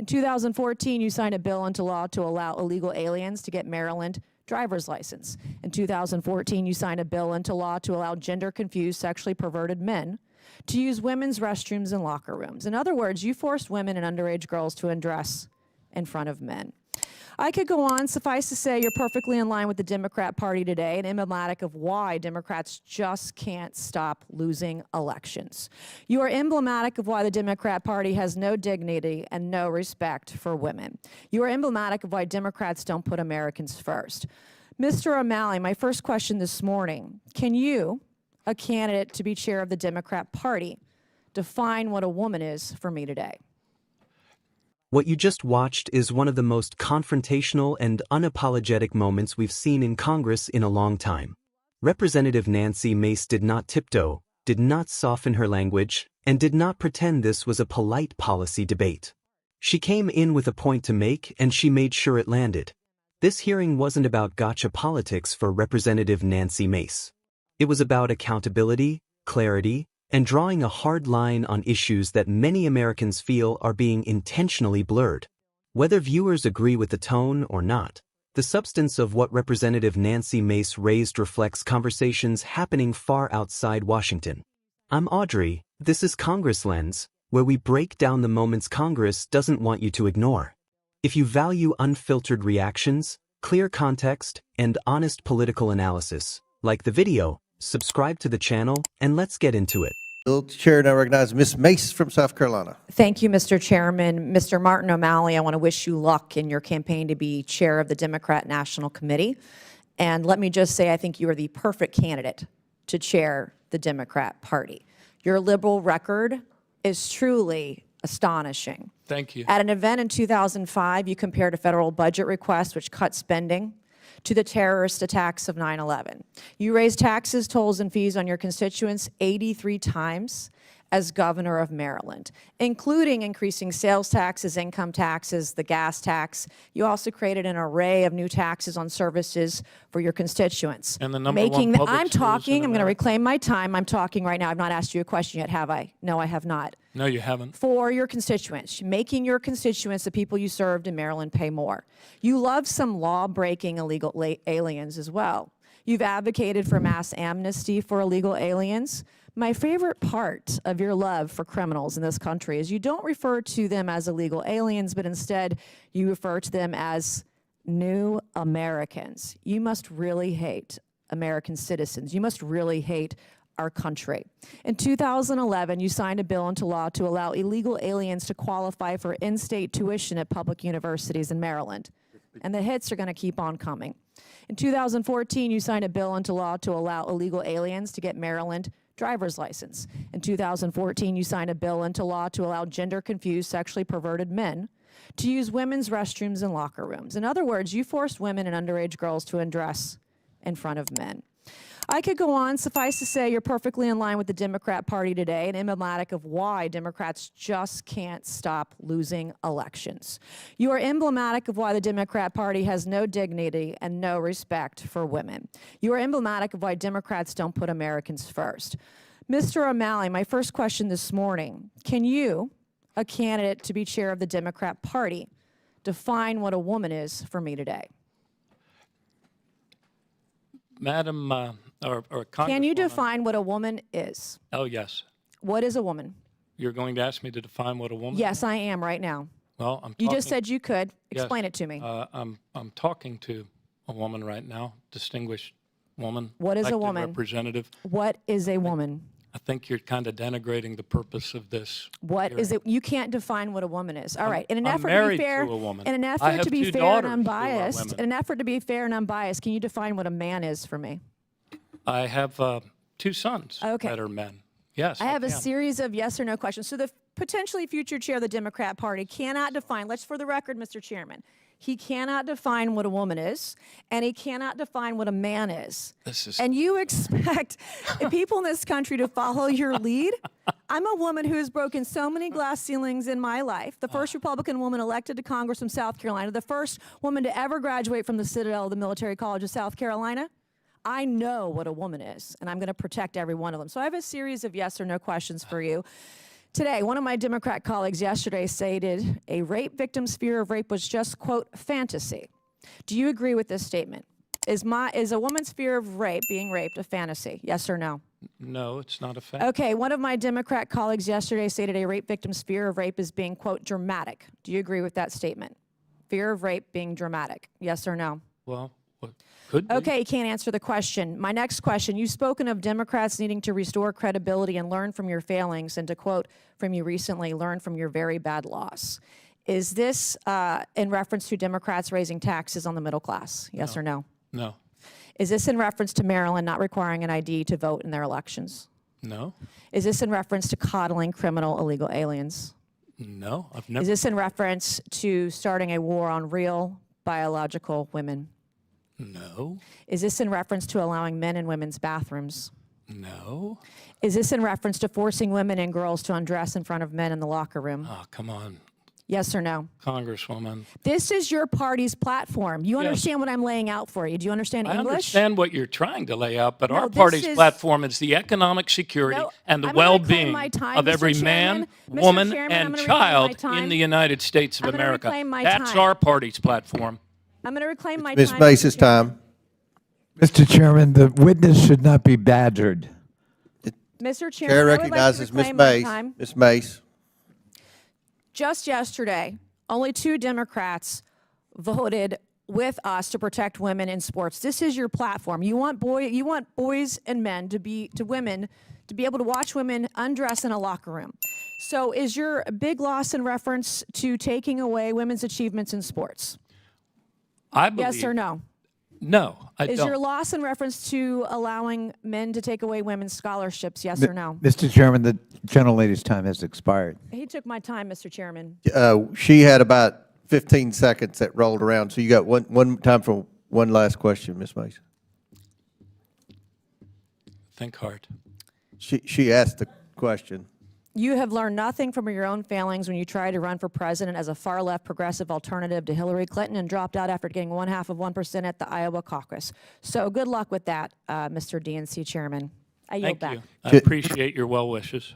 In 2014, you signed a bill into law to allow illegal aliens to get Maryland driver's license. In 2014, you signed a bill into law to allow gender-confused, sexually perverted men to use women's restrooms and locker rooms. In other words, you forced women and underage girls to undress in front of men. I could go on. Suffice to say, you're perfectly in line with the Democrat Party today and emblematic of why Democrats just can't stop losing elections. You are emblematic of why the Democrat Party has no dignity and no respect for women. You are emblematic of why Democrats don't put Americans first. Mr. O'Malley, my first question this morning, can you, a candidate to be chair of the Democrat Party, define what a woman is for me today? What you just watched is one of the most confrontational and unapologetic moments we've seen in Congress in a long time. Representative Nancy Mace did not tiptoe, did not soften her language, and did not pretend this was a polite policy debate. She came in with a point to make, and she made sure it landed. This hearing wasn't about gotcha politics for Representative Nancy Mace. It was about accountability, clarity, and drawing a hard line on issues that many Americans feel are being intentionally blurred. Whether viewers agree with the tone or not, the substance of what Representative Nancy Mace raised reflects conversations happening far outside Washington. I'm Audrey, this is Congress Lens, where we break down the moments Congress doesn't want you to ignore. If you value unfiltered reactions, clear context, and honest political analysis, like the video, subscribe to the channel, and let's get into it. The chair now recognizes Ms. Mace from South Carolina. Thank you, Mr. Chairman. Mr. Martin O'Malley, I want to wish you luck in your campaign to be chair of the Democrat National Committee. And let me just say, I think you are the perfect candidate to chair the Democrat Party. Your liberal record is truly astonishing. Thank you. At an event in 2005, you compared a federal budget request which cut spending to the terrorist attacks of 9/11. You raised taxes, tolls, and fees on your constituents 83 times as governor of Maryland, including increasing sales taxes, income taxes, the gas tax. You also created an array of new taxes on services for your constituents. And the number one public I'm talking, schools in I'm going to America. reclaim my time. I'm talking right now. I've not asked you a question yet, have I? No, I have not. No, you haven't. For your constituents, making your constituents, the people you served in Maryland, pay more. You love some law-breaking illegal aliens as well. You've advocated for mass amnesty for illegal aliens. My favorite part of your love for criminals in this country is you don't refer to them as illegal aliens, but instead you refer to them as new Americans. You must really hate American citizens. You must really hate our country. In 2011, you signed a bill into law to allow illegal aliens to qualify for in-state tuition at public universities in Maryland. And the hits are going to keep on coming. In 2014, you signed a bill into law to allow illegal aliens to get Maryland driver's license. In 2014, you signed a bill into law to allow gender-confused, sexually perverted men to use women's restrooms and locker rooms. In other words, you forced women and underage girls to undress in front of men. I could go on. Suffice to say, you're perfectly in line with the Democrat Party today and emblematic of why Democrats just can't stop losing elections. You are emblematic of why the Democrat Party has no dignity and no respect for women. You are emblematic of why Democrats don't put Americans first. Mr. O'Malley, my first question this morning, can you, a candidate to be chair of the Democrat Party, define what a woman is for me today? Madam, or Can you Congresswoman- define what a woman is? Oh, yes. What is a woman? You're going to ask me to define what a woman is? Yes, I am right now. Well, I'm You talking, just said you could. Yes. Explain it to me. I'm talking to a woman right now, distinguished woman. What is a elected woman? Representative. What is a woman? I think you're kind of denigrating the purpose of this. What is hearing. it? You can't define what a woman is. All right. In an I'm effort to be married fair, to a woman. in an I effort have to be two fair and daughters who are unbiased, women. in an effort to be fair and unbiased, can you define what a man is for me? I have 2 sons Okay. that are men. Yes, I have a can. series of yes or no questions. So the potentially future chair of the Democrat Party cannot define, let's for the record, Mr. Chairman, he cannot define what a woman is, and he cannot define what a man is. This is And you expect people in this country to follow your lead? I'm a woman who has broken so many glass ceilings in my life. The first Republican woman elected to Congress from South Carolina, the first woman to ever graduate from the Citadel of the Military College of South Carolina. I know what a woman is, and I'm going to protect every one of them. So I have a series of yes or no questions for you. Today, one of my Democrat colleagues yesterday stated a rape victim's fear of rape was just, quote, fantasy. Do you agree with this statement? Is a woman's fear of rape, being raped, a fantasy? Yes or no? No, it's not a fact. Okay, one of my Democrat colleagues yesterday stated a rape victim's fear of rape is being, quote, dramatic. Do you agree with that statement? Fear of rape being dramatic. Yes or no? Well, what could be. Okay, you can't answer the question. My next question, you've spoken of Democrats needing to restore credibility and learn from your failings, and to quote from you recently, learn from your very bad loss. Is this in reference to Democrats raising taxes on the middle class? Yes or no? No. Is this in reference to Maryland not requiring an ID to vote in their elections? No. Is this in reference to coddling criminal illegal aliens? No. I've never. Is this in reference to starting a war on real biological women? No. Is this in reference to allowing men in women's bathrooms? No. Is this in reference to forcing women and girls to undress in front of men in the locker room? Oh, come on, Yes or no? Congresswoman. This is your party's platform. You understand what I'm laying out for you? Do you understand I English? understand what you're trying to lay out, but No, our this party's is- platform is the economic security No, and the I'm gonna reclaim well-being my time, of Mr. every Chairman. man, Mr. woman, Chairman, I'm and gonna reclaim my child in time. the United States of I'm gonna America. reclaim my That's time. our party's platform. I'm going to reclaim my Ms. time. Mace's Mr. Chairman. time. Mr. Chairman, the witness should not be badgered. Mr. Chairman, Chair I would like to recognizes Ms. reclaim my Mace. time. Ms. Mace. Just yesterday, only 2 Democrats voted with us to protect women in sports. This is your platform. You want boys and men women to be able to watch women undress in a locker room. So is your big loss in reference to taking away women's achievements in sports? I believe. Yes or no? No, I Is don't. your loss in reference to allowing men to take away women's scholarships? Yes or no? Mr. Chairman, the gentlelady's time has expired. He took my time, Mr. Chairman. She had about 15 seconds that rolled around, so you got one time for one last question, Ms. Mace. Think hard. She asked the question. You have learned nothing from your own failings when you tried to run for president as a far-left progressive alternative to Hillary Clinton and dropped out after getting 0.5% at the Iowa caucus. So good luck with that, Mr. DNC Chairman. I yield Thank back. you. I appreciate your well wishes.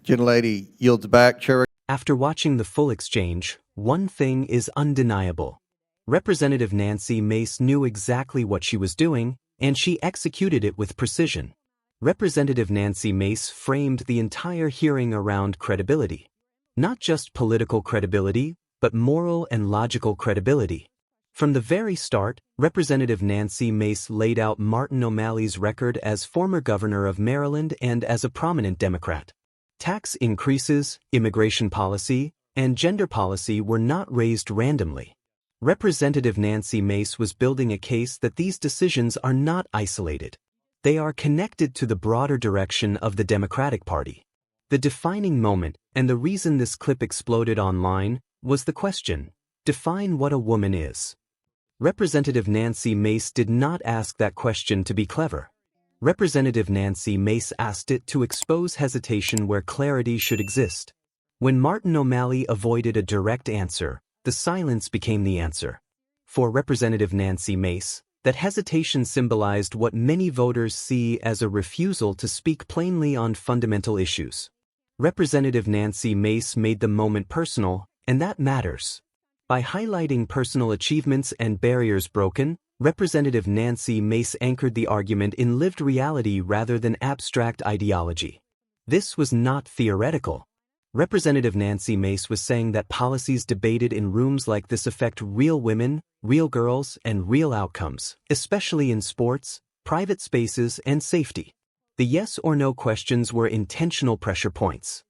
Gentlelady yields back. Chair. After watching the full exchange, one thing is undeniable. Representative Nancy Mace knew exactly what she was doing, and she executed it with precision. Representative Nancy Mace framed the entire hearing around credibility. Not just political credibility, but moral and logical credibility. From the very start, Representative Nancy Mace laid out Martin O'Malley's record as former governor of Maryland and as a prominent Democrat. Tax increases, immigration policy, and gender policy were not raised randomly. Representative Nancy Mace was building a case that these decisions are not isolated. They are connected to the broader direction of the Democratic Party. The defining moment, and the reason this clip exploded online, was the question, define what a woman is. Representative Nancy Mace did not ask that question to be clever. Representative Nancy Mace asked it to expose hesitation where clarity should exist. When Martin O'Malley avoided a direct answer, the silence became the answer. For Representative Nancy Mace, that hesitation symbolized what many voters see as a refusal to speak plainly on fundamental issues. Representative Nancy Mace made the moment personal, and that matters. By highlighting personal achievements and barriers broken, Representative Nancy Mace anchored the argument in lived reality rather than abstract ideology. This was not theoretical. Representative Nancy Mace was saying that policies debated in rooms like this affect real women, real girls, and real outcomes, especially in sports, private spaces, and safety. The yes or no questions were intentional pressure points.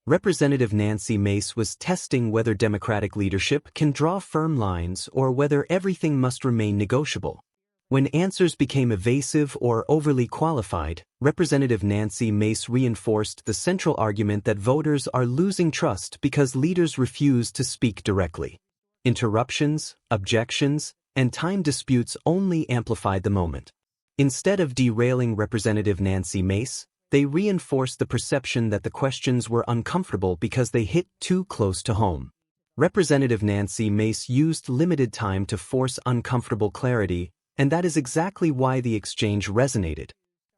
Representative Nancy Mace was testing whether Democratic leadership can draw firm lines or whether everything must remain negotiable. When answers became evasive or overly qualified, Representative Nancy Mace reinforced the central argument that voters are losing trust because leaders refuse to speak directly. Interruptions, objections, and time disputes only amplified the moment. Instead of derailing Representative Nancy Mace, they reinforced the perception that the questions were uncomfortable because they hit too close to home. Representative Nancy Mace used limited time to force uncomfortable clarity, and that is exactly why the exchange resonated.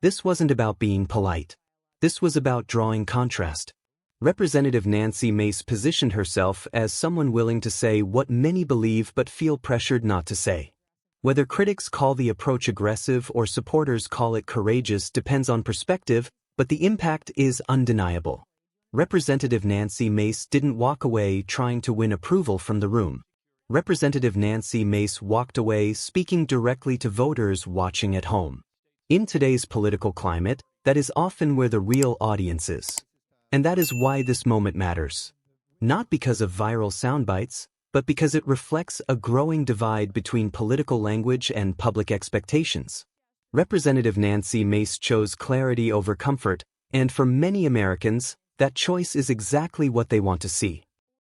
This wasn't about being polite. This was about drawing contrast. Representative Nancy Mace positioned herself as someone willing to say what many believe but feel pressured not to say. Whether critics call the approach aggressive or supporters call it courageous depends on perspective, but the impact is undeniable. Representative Nancy Mace didn't walk away trying to win approval from the room. Representative Nancy Mace walked away speaking directly to voters watching at home. In today's political climate, that is often where the real audience is. And that is why this moment matters. Not because of viral soundbites, but because it reflects a growing divide between political language and public expectations. Representative Nancy Mace chose clarity over comfort, and for many Americans, that choice is exactly what they want to see.